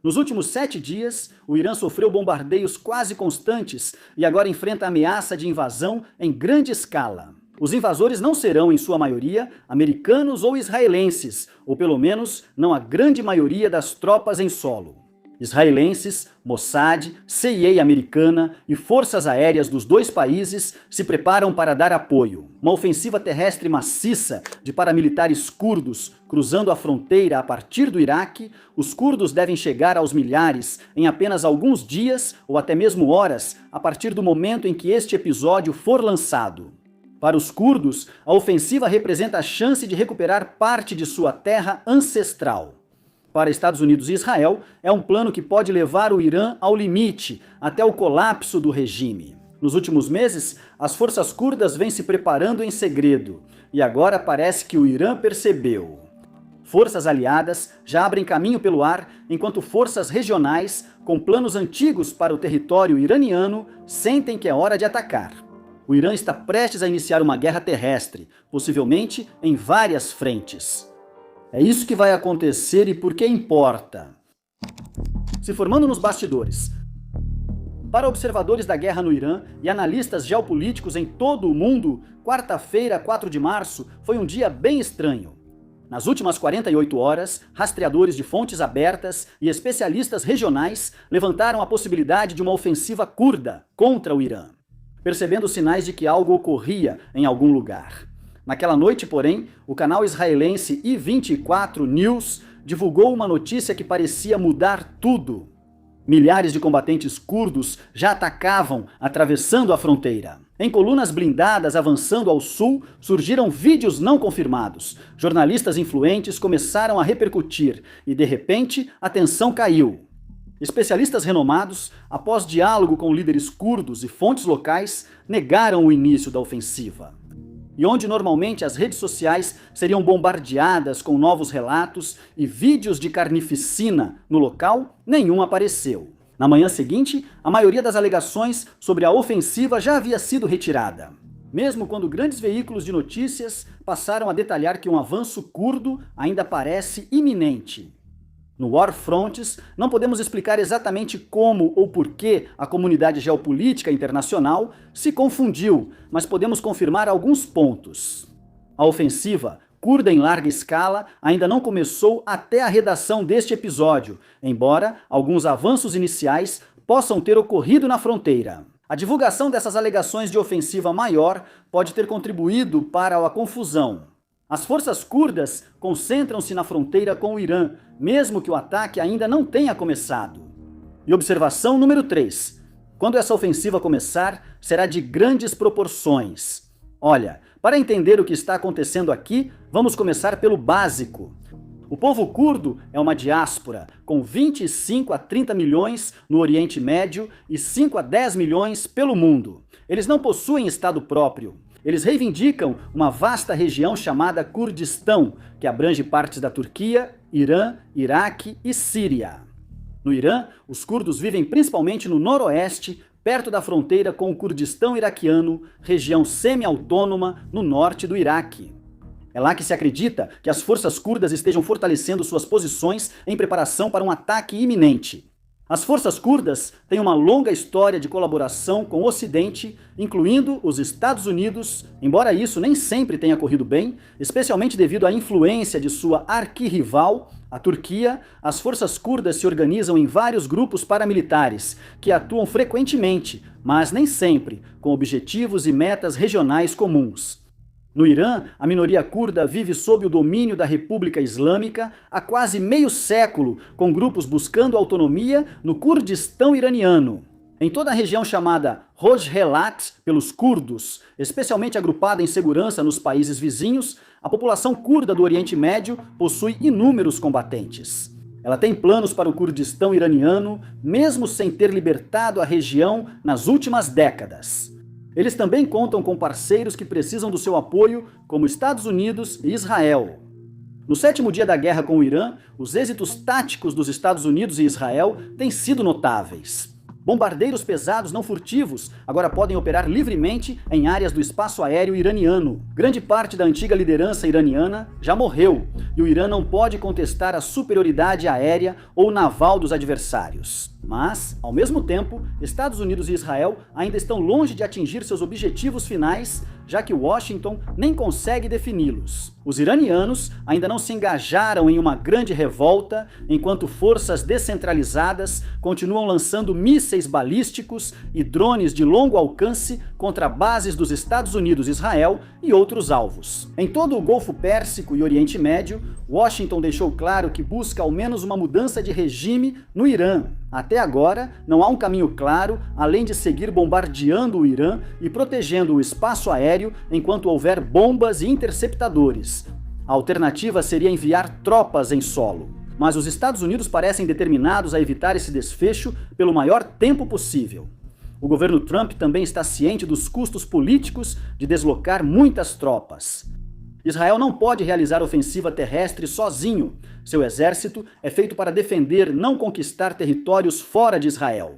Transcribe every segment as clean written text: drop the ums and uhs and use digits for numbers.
Nos últimos 7 dias, o Irã sofreu bombardeios quase constantes e agora enfrenta a ameaça de invasão em grande escala. Os invasores não serão, em sua maioria, americanos ou israelenses, ou pelo menos não a grande maioria das tropas em solo. Israelenses, Mossad, CIA americana e forças aéreas dos dois países se preparam para dar apoio. Uma ofensiva terrestre maciça de paramilitares curdos cruzando a fronteira a partir do Iraque, os curdos devem chegar aos milhares em apenas alguns dias ou até mesmo horas a partir do momento em que este episódio for lançado. Para os curdos, a ofensiva representa a chance de recuperar parte de sua terra ancestral. Para Estados Unidos e Israel, é um plano que pode levar o Irã ao limite, até o colapso do regime. Nos últimos meses, as forças curdas vêm se preparando em segredo, e agora parece que o Irã percebeu. Forças aliadas já abrem caminho pelo ar, enquanto forças regionais, com planos antigos para o território iraniano, sentem que é hora de atacar. O Irã está prestes a iniciar uma guerra terrestre, possivelmente em várias frentes. É isso que vai acontecer e por que importa? Se formando nos bastidores. Para observadores da guerra no Irã e analistas geopolíticos em todo o mundo, quarta-feira, 4 de março, foi um dia bem estranho. Nas últimas 48 horas, rastreadores de fontes abertas e especialistas regionais levantaram a possibilidade de uma ofensiva curda contra o Irã, percebendo sinais de que algo ocorria em algum lugar. Naquela noite, porém, o canal israelense I24 News divulgou uma notícia que parecia mudar tudo. Milhares de combatentes curdos já atacavam, atravessando a fronteira. Em colunas blindadas avançando ao sul, surgiram vídeos não confirmados. Jornalistas influentes começaram a repercutir e, de repente, a tensão caiu. Especialistas renomados, após diálogo com líderes curdos e fontes locais, negaram o início da ofensiva. E onde normalmente as redes sociais seriam bombardeadas com novos relatos e vídeos de carnificina no local, nenhum apareceu. Na manhã seguinte, a maioria das alegações sobre a ofensiva já havia sido retirada. Mesmo quando grandes veículos de notícias passaram a detalhar que um avanço curdo ainda parece iminente. No War Fronts, não podemos explicar exatamente como ou por que a comunidade geopolítica internacional se confundiu, mas podemos confirmar alguns pontos. A ofensiva, curda em larga escala, ainda não começou até a redação deste episódio, embora alguns avanços iniciais possam ter ocorrido na fronteira. A divulgação dessas alegações de ofensiva maior pode ter contribuído para a confusão. As forças curdas concentram-se na fronteira com o Irã, mesmo que o ataque ainda não tenha começado. E observação número 3. Quando essa ofensiva começar, será de grandes proporções. Olha, para entender o que está acontecendo aqui, vamos começar pelo básico. O povo curdo é uma diáspora, com 25 a 30 milhões no Oriente Médio e 5 a 10 milhões pelo mundo. Eles não possuem estado próprio. Eles reivindicam uma vasta região chamada Kurdistão, que abrange partes da Turquia, Irã, Iraque e Síria. No Irã, os curdos vivem principalmente no noroeste, perto da fronteira com o Kurdistão iraquiano, região semi-autônoma no norte do Iraque. É lá que se acredita que as forças curdas estejam fortalecendo suas posições em preparação para um ataque iminente. As forças curdas têm uma longa história de colaboração com o Ocidente, incluindo os Estados Unidos, embora isso nem sempre tenha corrido bem, especialmente devido à influência de sua arquirrival, a Turquia. As forças curdas se organizam em vários grupos paramilitares, que atuam frequentemente, mas nem sempre, com objetivos e metas regionais comuns. No Irã, a minoria curda vive sob o domínio da República Islâmica há quase meio século, com grupos buscando autonomia no Kurdistão iraniano. Em toda a região chamada Rojhelat pelos curdos, especialmente agrupada em segurança nos países vizinhos, a população curda do Oriente Médio possui inúmeros combatentes. Ela tem planos para o Kurdistão iraniano, mesmo sem ter libertado a região nas últimas décadas. Eles também contam com parceiros que precisam do seu apoio, como Estados Unidos e Israel. No 7º dia da guerra com o Irã, os êxitos táticos dos Estados Unidos e Israel têm sido notáveis. Bombardeiros pesados não furtivos agora podem operar livremente em áreas do espaço aéreo iraniano. Grande parte da antiga liderança iraniana já morreu, e o Irã não pode contestar a superioridade aérea ou naval dos adversários. Mas, ao mesmo tempo, Estados Unidos e Israel ainda estão longe de atingir seus objetivos finais, já que Washington nem consegue defini-los. Os iranianos ainda não se engajaram em uma grande revolta, enquanto forças descentralizadas continuam lançando mísseis balísticos e drones de longo alcance contra bases dos Estados Unidos, Israel e outros alvos. Em todo o Golfo Pérsico e Oriente Médio, Washington deixou claro que busca ao menos uma mudança de regime no Irã. Até agora, não há um caminho claro, além de seguir bombardeando o Irã e protegendo o espaço aéreo enquanto houver bombas e interceptadores. A alternativa seria enviar tropas em solo. Mas os Estados Unidos parecem determinados a evitar esse desfecho pelo maior tempo possível. O governo Trump também está ciente dos custos políticos de deslocar muitas tropas. Israel não pode realizar ofensiva terrestre sozinho. Seu exército é feito para defender, não conquistar territórios fora de Israel.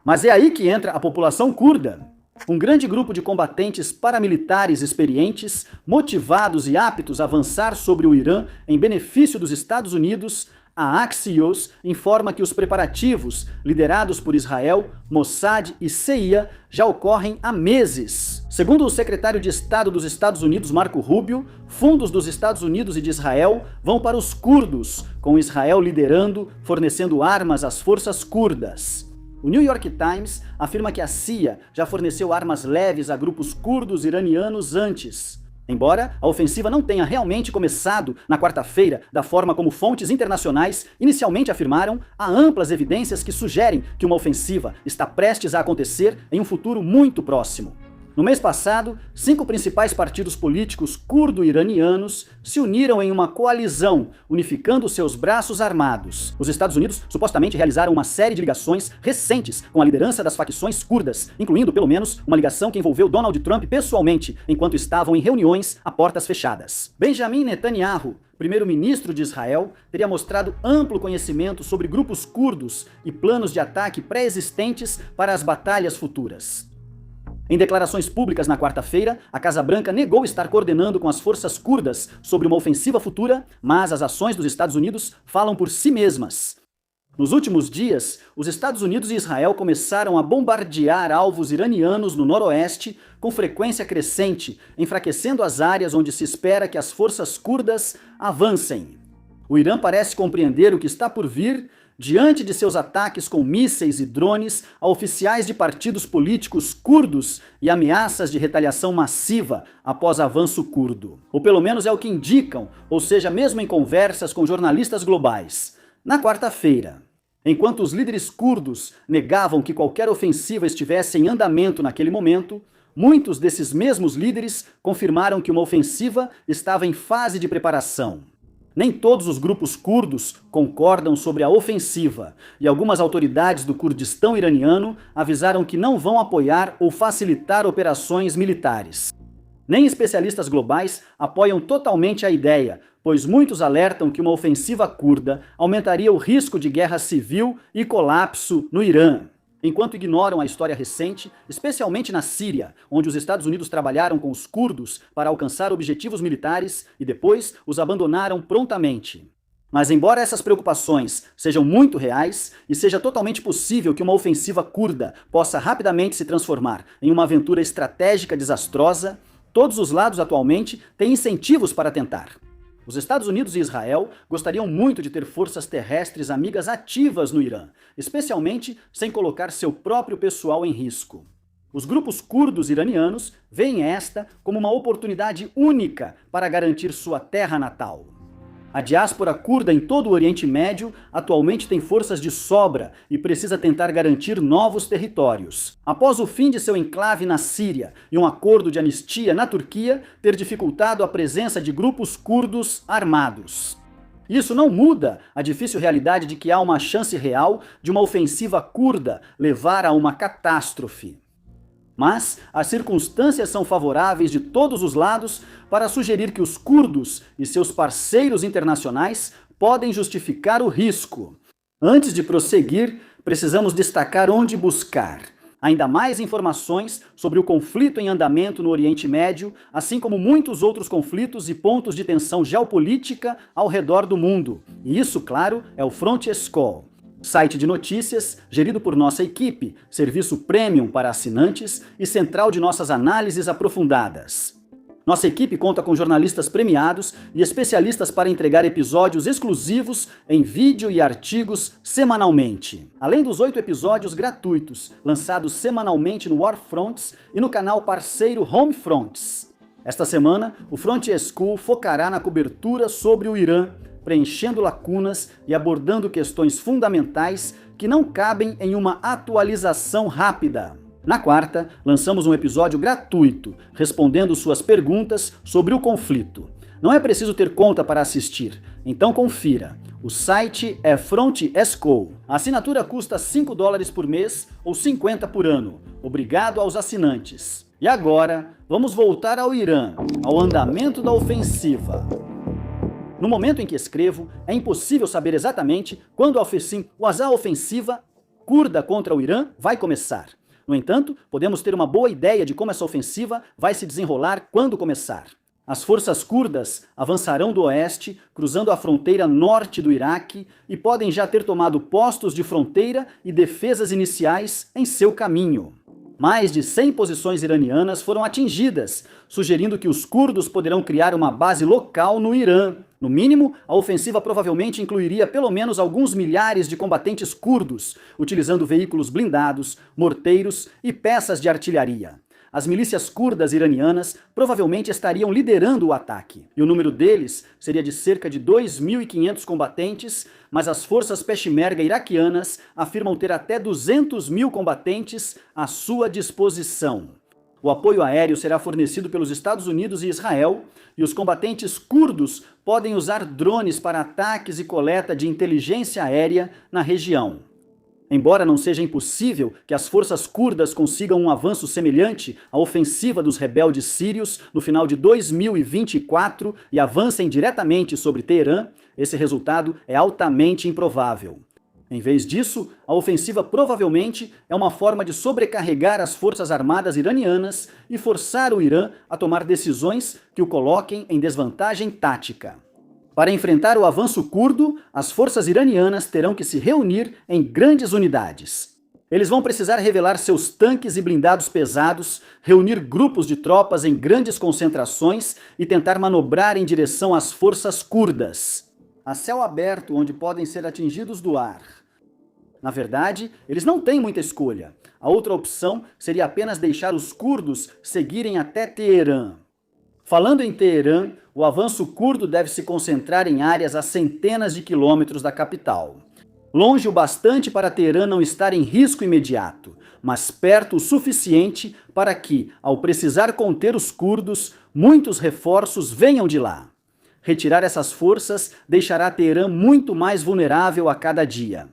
Mas é aí que entra a população curda. Um grande grupo de combatentes paramilitares experientes, motivados e aptos a avançar sobre o Irã em benefício dos Estados Unidos, a Axios informa que os preparativos, liderados por Israel, Mossad e CIA, já ocorrem há meses. Segundo o secretário de Estado dos Estados Unidos, Marco Rubio, fundos dos Estados Unidos e de Israel vão para os curdos, com Israel liderando, fornecendo armas às forças curdas. O New York Times afirma que a CIA já forneceu armas leves a grupos curdos iranianos antes. Embora a ofensiva não tenha realmente começado na quarta-feira, da forma como fontes internacionais inicialmente afirmaram, há amplas evidências que sugerem que uma ofensiva está prestes a acontecer em um futuro muito próximo. No mês passado, 5 principais partidos políticos curdo-iranianos se uniram em uma coalizão, unificando seus braços armados. Os Estados Unidos supostamente realizaram uma série de ligações recentes com a liderança das facções curdas, incluindo pelo menos uma ligação que envolveu Donald Trump pessoalmente, enquanto estavam em reuniões a portas fechadas. Benjamin Netanyahu, primeiro-ministro de Israel, teria mostrado amplo conhecimento sobre grupos curdos e planos de ataque pré-existentes para as batalhas futuras. Em declarações públicas na quarta-feira, a Casa Branca negou estar coordenando com as forças curdas sobre uma ofensiva futura, mas as ações dos Estados Unidos falam por si mesmas. Nos últimos dias, os Estados Unidos e Israel começaram a bombardear alvos iranianos no noroeste com frequência crescente, enfraquecendo as áreas onde se espera que as forças curdas avancem. O Irã parece compreender o que está por vir diante de seus ataques com mísseis e drones a oficiais de partidos políticos curdos e ameaças de retaliação massiva após avanço curdo. Ou pelo menos é o que indicam, ou seja, mesmo em conversas com jornalistas globais. Na quarta-feira, enquanto os líderes curdos negavam que qualquer ofensiva estivesse em andamento naquele momento, muitos desses mesmos líderes confirmaram que uma ofensiva estava em fase de preparação. Nem todos os grupos curdos concordam sobre a ofensiva, e algumas autoridades do Kurdistão iraniano avisaram que não vão apoiar ou facilitar operações militares. Nem especialistas globais apoiam totalmente a ideia, pois muitos alertam que uma ofensiva curda aumentaria o risco de guerra civil e colapso no Irã. Enquanto ignoram a história recente, especialmente na Síria, onde os Estados Unidos trabalharam com os curdos para alcançar objetivos militares e depois os abandonaram prontamente. Mas embora essas preocupações sejam muito reais e seja totalmente possível que uma ofensiva curda possa rapidamente se transformar em uma aventura estratégica desastrosa, todos os lados atualmente têm incentivos para tentar. Os Estados Unidos e Israel gostariam muito de ter forças terrestres amigas ativas no Irã, especialmente sem colocar seu próprio pessoal em risco. Os grupos curdos iranianos veem esta como uma oportunidade única para garantir sua terra natal. A diáspora curda em todo o Oriente Médio atualmente tem forças de sobra e precisa tentar garantir novos territórios. Após o fim de seu enclave na Síria e um acordo de anistia na Turquia ter dificultado a presença de grupos curdos armados. Isso não muda a difícil realidade de que há uma chance real de uma ofensiva curda levar a uma catástrofe. Mas as circunstâncias são favoráveis de todos os lados para sugerir que os curdos e seus parceiros internacionais podem justificar o risco. Antes de prosseguir, precisamos destacar onde buscar ainda mais informações sobre o conflito em andamento no Oriente Médio, assim como muitos outros conflitos e pontos de tensão geopolítica ao redor do mundo. E isso, claro, é o Front Escol, site de notícias gerido por nossa equipe, serviço premium para assinantes e central de nossas análises aprofundadas. Nossa equipe conta com jornalistas premiados e especialistas para entregar episódios exclusivos em vídeo e artigos semanalmente. Além dos 8 episódios gratuitos, lançados semanalmente no Warfronts e no canal parceiro Homefronts. Esta semana, o Front School focará na cobertura sobre o Irã, preenchendo lacunas e abordando questões fundamentais que não cabem em uma atualização rápida. Na quarta, lançamos um episódio gratuito, respondendo suas perguntas sobre o conflito. Não é preciso ter conta para assistir, então confira. O site é Front Escol. A assinatura custa $5 por mês ou 50 por ano. Obrigado aos assinantes. E agora, vamos voltar ao Irã, ao andamento da ofensiva. No momento em que escrevo, é impossível saber exatamente quando a ofensiva curda contra o Irã vai começar. No entanto, podemos ter uma boa ideia de como essa ofensiva vai se desenrolar quando começar. As forças curdas avançarão do oeste, cruzando a fronteira norte do Iraque e podem já ter tomado postos de fronteira e defesas iniciais em seu caminho. Mais de 100 posições iranianas foram atingidas, sugerindo que os curdos poderão criar uma base local no Irã. No mínimo, a ofensiva provavelmente incluiria pelo menos alguns milhares de combatentes curdos, utilizando veículos blindados, morteiros e peças de artilharia. As milícias curdas iranianas provavelmente estariam liderando o ataque, e o número deles seria de cerca de 2.500 combatentes, mas as forças peshmerga iraquianas afirmam ter até 200.000 combatentes à sua disposição. O apoio aéreo será fornecido pelos Estados Unidos e Israel, e os combatentes curdos podem usar drones para ataques e coleta de inteligência aérea na região. Embora não seja impossível que as forças curdas consigam um avanço semelhante à ofensiva dos rebeldes sírios no final de 2024 e avancem diretamente sobre Teherã, esse resultado é altamente improvável. Em vez disso, a ofensiva provavelmente é uma forma de sobrecarregar as forças armadas iranianas e forçar o Irã a tomar decisões que o coloquem em desvantagem tática. Para enfrentar o avanço curdo, as forças iranianas terão que se reunir em grandes unidades. Eles vão precisar revelar seus tanques e blindados pesados, reunir grupos de tropas em grandes concentrações e tentar manobrar em direção às forças curdas, a céu aberto onde podem ser atingidos do ar. Na verdade, eles não têm muita escolha. A outra opção seria apenas deixar os curdos seguirem até Teherã. Falando em Teherã, o avanço curdo deve se concentrar em áreas a centenas de quilômetros da capital. Longe o bastante para Teherã não estar em risco imediato, mas perto o suficiente para que, ao precisar conter os curdos, muitos reforços venham de lá. Retirar essas forças deixará Teherã muito mais vulnerável a cada dia.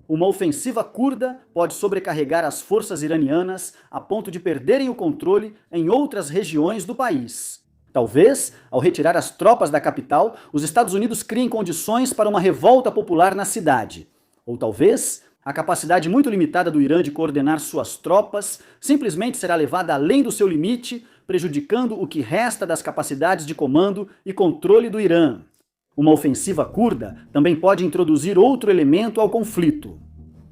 Uma ofensiva curda pode sobrecarregar as forças iranianas a ponto de perderem o controle em outras regiões do país. Talvez, ao retirar as tropas da capital, os Estados Unidos criem condições para uma revolta popular na cidade. Ou talvez, a capacidade muito limitada do Irã de coordenar suas tropas simplesmente será levada além do seu limite, prejudicando o que resta das capacidades de comando e controle do Irã. Uma ofensiva curda também pode introduzir outro elemento ao conflito.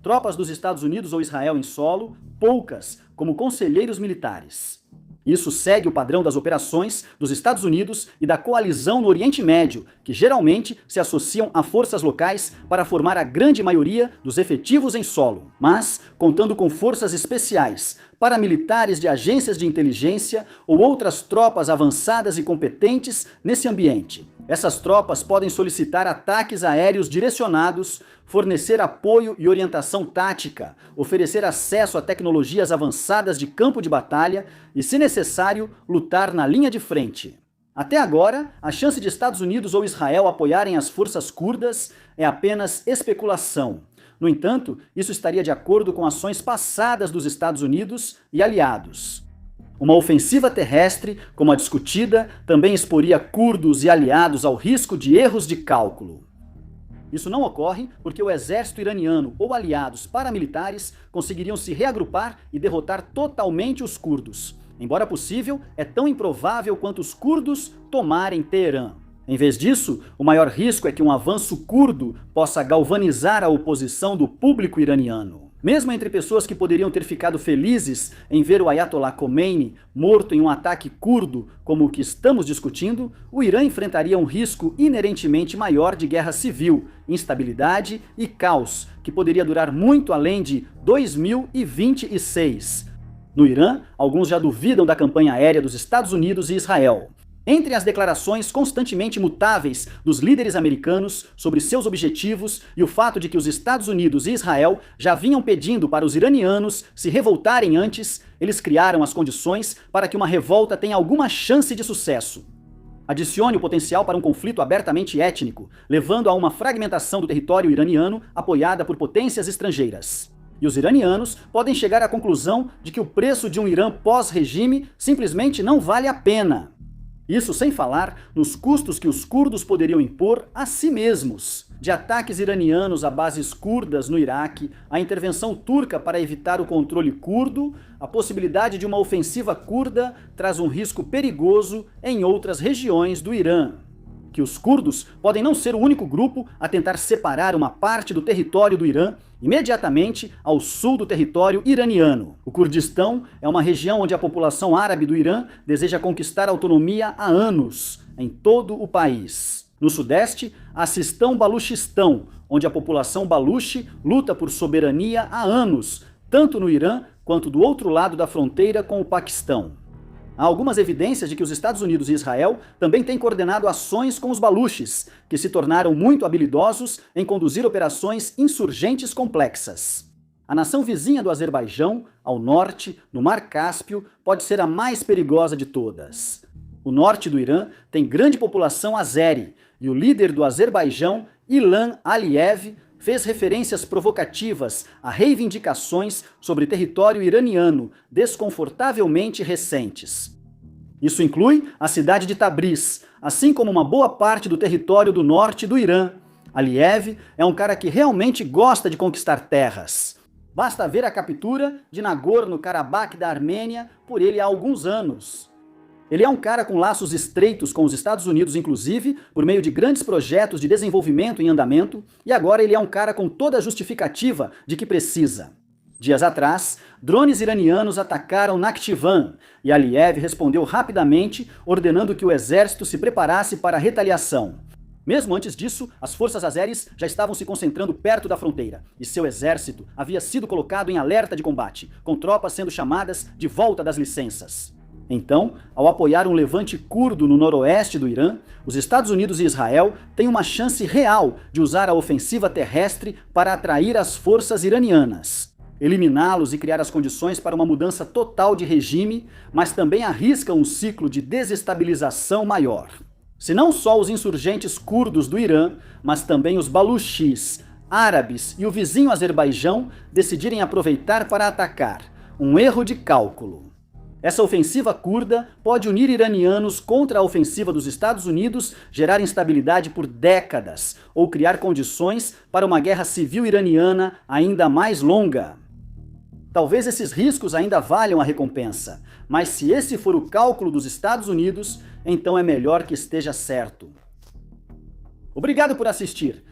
Tropas dos Estados Unidos ou Israel em solo, poucas, como conselheiros militares. Isso segue o padrão das operações dos Estados Unidos e da coalizão no Oriente Médio, que geralmente se associam a forças locais para formar a grande maioria dos efetivos em solo, mas contando com forças especiais, paramilitares de agências de inteligência ou outras tropas avançadas e competentes nesse ambiente. Essas tropas podem solicitar ataques aéreos direcionados, fornecer apoio e orientação tática, oferecer acesso a tecnologias avançadas de campo de batalha e, se necessário, lutar na linha de frente. Até agora, a chance de Estados Unidos ou Israel apoiarem as forças curdas é apenas especulação. No entanto, isso estaria de acordo com ações passadas dos Estados Unidos e aliados. Uma ofensiva terrestre, como a discutida, também exporia curdos e aliados ao risco de erros de cálculo. Isso não ocorre porque o exército iraniano ou aliados paramilitares conseguiriam se reagrupar e derrotar totalmente os curdos. Embora possível, é tão improvável quanto os curdos tomarem Teherã. Em vez disso, o maior risco é que um avanço curdo possa galvanizar a oposição do público iraniano. Mesmo entre pessoas que poderiam ter ficado felizes em ver o Ayatollah Khomeini morto em um ataque curdo como o que estamos discutindo, o Irã enfrentaria um risco inerentemente maior de guerra civil, instabilidade e caos, que poderia durar muito além de 2026. No Irã, alguns já duvidam da campanha aérea dos Estados Unidos e Israel. Entre as declarações constantemente mutáveis dos líderes americanos sobre seus objetivos e o fato de que os Estados Unidos e Israel já vinham pedindo para os iranianos se revoltarem antes, eles criaram as condições para que uma revolta tenha alguma chance de sucesso. Adicione o potencial para um conflito abertamente étnico, levando a uma fragmentação do território iraniano apoiada por potências estrangeiras. E os iranianos podem chegar à conclusão de que o preço de um Irã pós-regime simplesmente não vale a pena. Isso sem falar nos custos que os curdos poderiam impor a si mesmos. De ataques iranianos a bases curdas no Iraque, a intervenção turca para evitar o controle curdo, a possibilidade de uma ofensiva curda traz um risco perigoso em outras regiões do Irã. Que os curdos podem não ser o único grupo a tentar separar uma parte do território do Irã imediatamente ao sul do território iraniano. O Kurdistão é uma região onde a população árabe do Irã deseja conquistar autonomia há anos, em todo o país. No sudeste, há Sistão-Baluchistão, onde a população baluche luta por soberania há anos, tanto no Irã quanto do outro lado da fronteira com o Paquistão. Há algumas evidências de que os Estados Unidos e Israel também têm coordenado ações com os baluches, que se tornaram muito habilidosos em conduzir operações insurgentes complexas. A nação vizinha do Azerbaijão, ao norte, no Mar Cáspio, pode ser a mais perigosa de todas. O norte do Irã tem grande população azeri, e o líder do Azerbaijão, Ilham Aliyev, fez referências provocativas a reivindicações sobre território iraniano desconfortavelmente recentes. Isso inclui a cidade de Tabriz, assim como uma boa parte do território do norte do Irã. Aliyev é um cara que realmente gosta de conquistar terras. Basta ver a captura de Nagorno-Karabakh da Armênia por ele há alguns anos. Ele é um cara com laços estreitos com os Estados Unidos, inclusive, por meio de grandes projetos de desenvolvimento em andamento, e agora ele é um cara com toda a justificativa de que precisa. Dias atrás, drones iranianos atacaram Nakhchivan, e Aliyev respondeu rapidamente, ordenando que o exército se preparasse para a retaliação. Mesmo antes disso, as forças azeris já estavam se concentrando perto da fronteira, e seu exército havia sido colocado em alerta de combate, com tropas sendo chamadas de volta das licenças. Então, ao apoiar um levante curdo no noroeste do Irã, os Estados Unidos e Israel têm uma chance real de usar a ofensiva terrestre para atrair as forças iranianas, eliminá-los e criar as condições para uma mudança total de regime, mas também arriscam um ciclo de desestabilização maior. Se não só os insurgentes curdos do Irã, mas também os baluchis, árabes e o vizinho Azerbaijão decidirem aproveitar para atacar, um erro de cálculo. Essa ofensiva curda pode unir iranianos contra a ofensiva dos Estados Unidos, gerar instabilidade por décadas, ou criar condições para uma guerra civil iraniana ainda mais longa. Talvez esses riscos ainda valham a recompensa, mas se esse for o cálculo dos Estados Unidos, então é melhor que esteja certo. Obrigado por assistir.